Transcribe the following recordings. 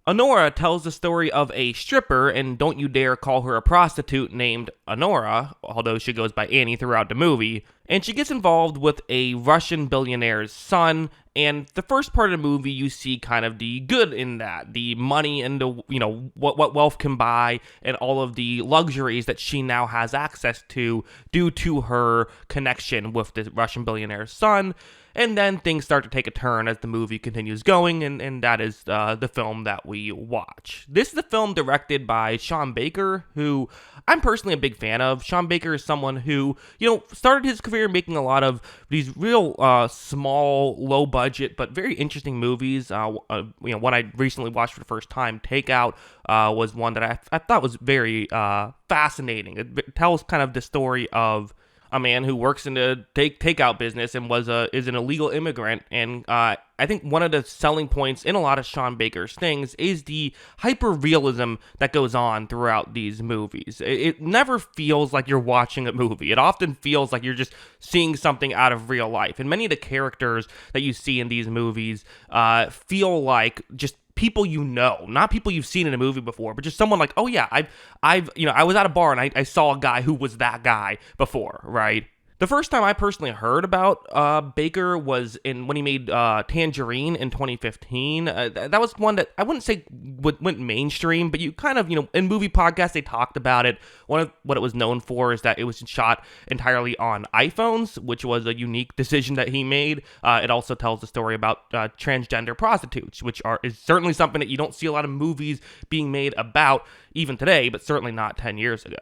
Anora tells the story of a stripper, and don't you dare call her a prostitute, named Anora, although she goes by Annie throughout the movie, and she gets involved with a Russian billionaire's son, and the first part of the movie you see kind of the good in that, the money and the, what wealth can buy, and all of the luxuries that she now has access to due to her connection with the Russian billionaire's son. And then things start to take a turn as the movie continues going, and that is the film that we watch. This is a film directed by Shawn Baker, who I'm personally a big fan of. Shawn Baker is someone who, started his career making a lot of these real small, low-budget, but very interesting movies. One I recently watched for the first time, Takeout, was one that I thought was very fascinating. It tells kind of the story of a man who works in the takeout business and is an illegal immigrant. And I think one of the selling points in a lot of Shawn Baker's things is the hyper-realism that goes on throughout these movies. It never feels like you're watching a movie. It often feels like you're just seeing something out of real life. And many of the characters that you see in these movies feel like just people not people you've seen in a movie before, but just someone like, oh yeah, I was at a bar and I saw a guy who was that guy before, right? The first time I personally heard about Baker was when he made Tangerine in 2015. That was one that I wouldn't say went mainstream, but you kind of, in movie podcasts, they talked about it. One of what it was known for is that it was shot entirely on iPhones, which was a unique decision that he made. It also tells the story about transgender prostitutes, which is certainly something that you don't see a lot of movies being made about even today, but certainly not 10 years ago.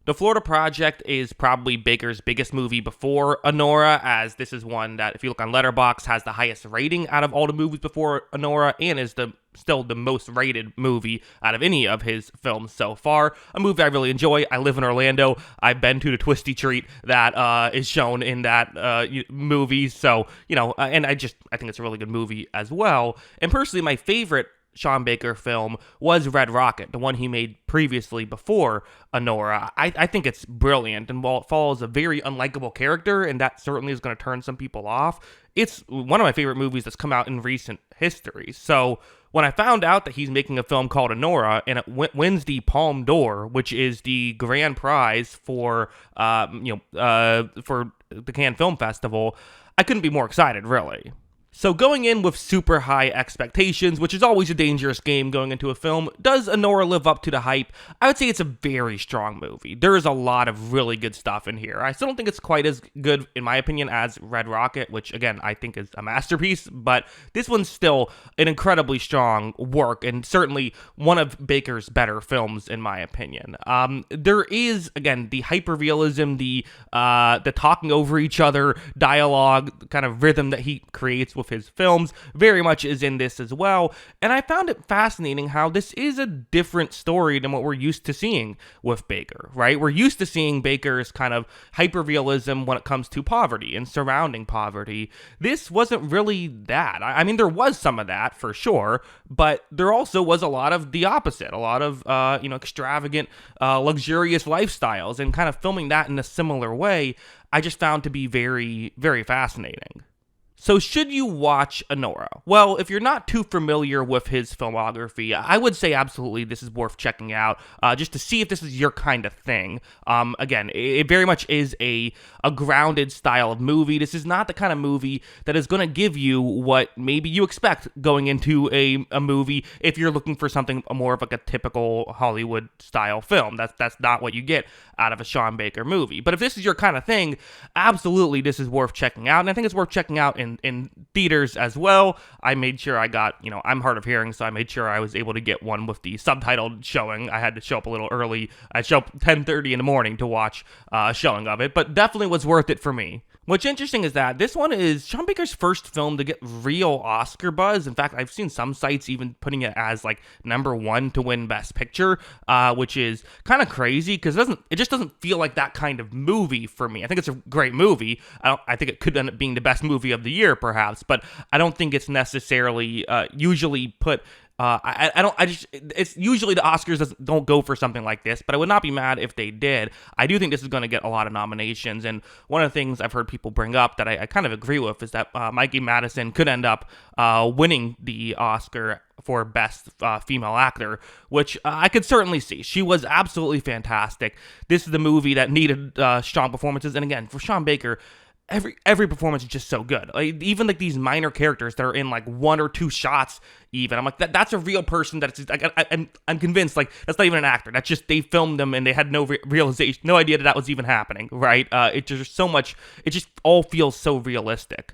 The Florida Project is probably Baker's biggest movie before Anora, as this is one that, if you look on Letterboxd, has the highest rating out of all the movies before Anora, and is still the most rated movie out of any of his films so far. A movie I really enjoy. I live in Orlando. I've been to the Twisty Treat that is shown in that movie, so, and I think it's a really good movie as well. And personally, my favorite Shawn Baker film was Red Rocket, the one he made previously before Anora. I think it's brilliant, and while it follows a very unlikable character, and that certainly is going to turn some people off, it's one of my favorite movies that's come out in recent history. So when I found out that he's making a film called Anora, and it wins the Palme d'Or, which is the grand prize for the Cannes Film Festival, I couldn't be more excited, really. So going in with super high expectations, which is always a dangerous game going into a film, does Anora live up to the hype? I would say it's a very strong movie. There is a lot of really good stuff in here. I still don't think it's quite as good, in my opinion, as Red Rocket, which, again, I think is a masterpiece, but this one's still an incredibly strong work, and certainly one of Baker's better films, in my opinion. There is, again, the hyper-realism, the talking over each other, dialogue, kind of rhythm that he creates with his films very much is in this as well, and I found it fascinating how this is a different story than what we're used to seeing with Baker, right? We're used to seeing Baker's kind of hyper-realism when it comes to poverty and surrounding poverty. This wasn't really that. I mean, there was some of that for sure, but there also was a lot of the opposite, a lot of extravagant, luxurious lifestyles, and kind of filming that in a similar way, I just found to be very, very fascinating. So should you watch Anora? Well, if you're not too familiar with his filmography, I would say absolutely this is worth checking out, just to see if this is your kind of thing. Again, it very much is a grounded style of movie. This is not the kind of movie that is going to give you what maybe you expect going into a movie if you're looking for something more of like a typical Hollywood-style film. That's not what you get out of a Shawn Baker movie. But if this is your kind of thing, absolutely this is worth checking out, and I think it's worth checking out in theaters as well. I made sure I got, I'm hard of hearing, so I made sure I was able to get one with the subtitled showing. I had to show up a little early. I show up 10:30 in the morning to watch a showing of it, but definitely was worth it for me. What's interesting is that this one is Shawn Baker's first film to get real Oscar buzz. In fact, I've seen some sites even putting it as like #1 to win Best Picture, which is kind of crazy because it just doesn't feel like that kind of movie for me. I think it's a great movie. I think it could end up being the best movie of the year, perhaps, but I don't think it's necessarily usually put It's usually the Oscars don't go for something like this, but I would not be mad if they did. I do think this is going to get a lot of nominations, and one of the things I've heard people bring up that I kind of agree with is that Mikey Madison could end up winning the Oscar for Best Female Actor, which I could certainly see. She was absolutely fantastic. This is the movie that needed strong performances, and again, for Shawn Baker, every performance is just so good. Like, even like these minor characters that are in like one or two shots, even I'm like that's a real person. I'm convinced like that's not even an actor. That's just they filmed them and they had no realization, no idea that was even happening. Right? It's just so much. It just all feels so realistic.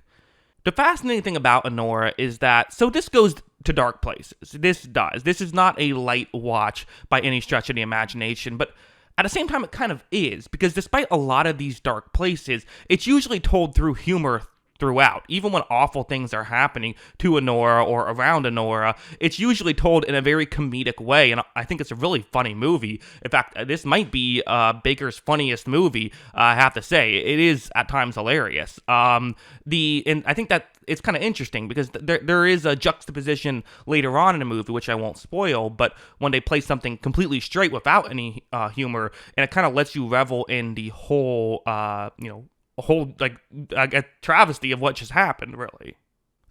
The fascinating thing about Anora is that, so this goes to dark places. This does. This is not a light watch by any stretch of the imagination, but at the same time, it kind of is, because despite a lot of these dark places, it's usually told through humor throughout. Even when awful things are happening to Anora or around Anora, it's usually told in a very comedic way, and I think it's a really funny movie. In fact, this might be Baker's funniest movie, I have to say. It is at times hilarious. And I think that it's kind of interesting because there is a juxtaposition later on in the movie, which I won't spoil, but when they play something completely straight without any humor, and it kind of lets you revel in the whole, a travesty of what just happened, really.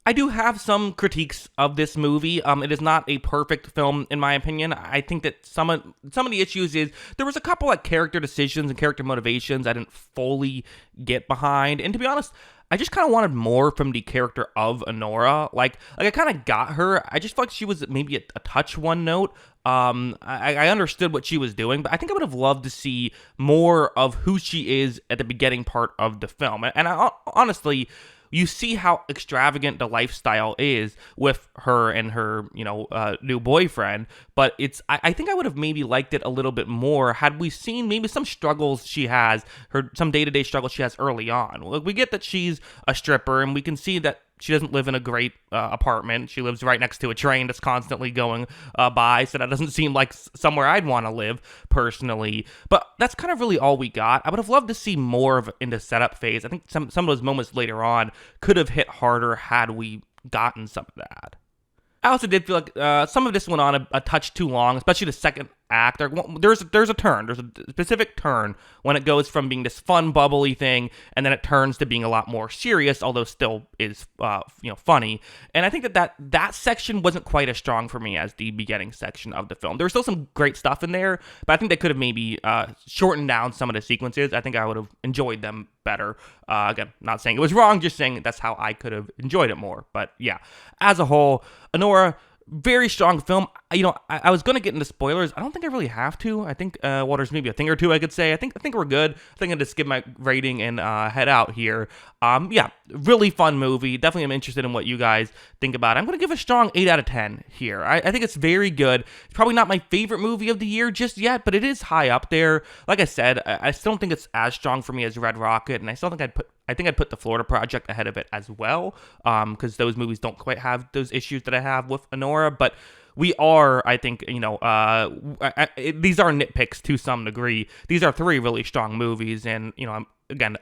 I do have some critiques of this movie. It is not a perfect film, in my opinion. I think that some of the issues is there was a couple like character decisions and character motivations I didn't fully get behind, and to be honest, I just kind of wanted more from the character of Anora. Like I kind of got her. I just felt like she was maybe a touch one note. I understood what she was doing, but I think I would have loved to see more of who she is at the beginning part of the film. And honestly, you see how extravagant the lifestyle is with her and her, new boyfriend. But I think I would have maybe liked it a little bit more had we seen maybe some struggles she has, some day-to-day struggles she has early on. Like, we get that she's a stripper, and we can see that she doesn't live in a great apartment. She lives right next to a train that's constantly going by, so that doesn't seem like somewhere I'd want to live, personally. But that's kind of really all we got. I would have loved to see more of in the setup phase. I think some of those moments later on could have hit harder had we gotten some of that. I also did feel like some of this went on a touch too long, especially the second act. There's a turn. There's a specific turn when it goes from being this fun, bubbly thing, and then it turns to being a lot more serious, although still is funny. And I think that section wasn't quite as strong for me as the beginning section of the film. There was still some great stuff in there, but I think they could have maybe shortened down some of the sequences. I think I would have enjoyed them better. Again, not saying it was wrong, just saying that's how I could have enjoyed it more. But yeah, as a whole, Anora, very strong film. I was going to get into spoilers. I don't think I really have to. I think, there's maybe a thing or two I could say. I think we're good. I think I'll just give my rating and head out here. Yeah, really fun movie. Definitely am interested in what you guys think about it. I'm going to give a strong 8 out of 10 here. I think it's very good. It's probably not my favorite movie of the year just yet, but it is high up there. Like I said, I still don't think it's as strong for me as Red Rocket, and I still think I'd put the Florida Project ahead of it as well, because those movies don't quite have those issues that I have with Anora, but we are, I think, these are nitpicks to some degree. These are three really strong movies, and,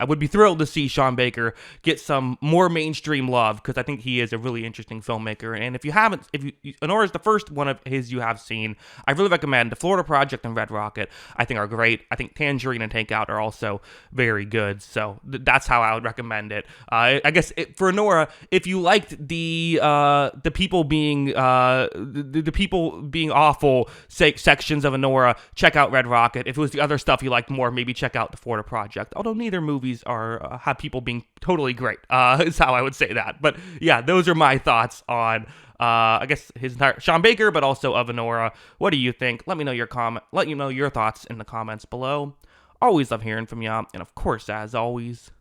I would be thrilled to see Shawn Baker get some more mainstream love, because I think he is a really interesting filmmaker. And if Anora is the first one of his you have seen, I really recommend The Florida Project and Red Rocket. I think are great. I think Tangerine and Takeout are also very good. So that's how I would recommend it. I guess for Anora, if you liked the people being the people being awful sections of Anora, check out Red Rocket. If it was the other stuff you liked more, maybe check out The Florida Project. Although neither movies are have people being totally great, is how I would say that. But yeah, those are my thoughts on I guess his entire Shawn Baker, but also of Anora. What do you think? Let me know your thoughts in the comments below. Always love hearing from you, and of course, as always,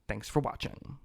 thanks for watching.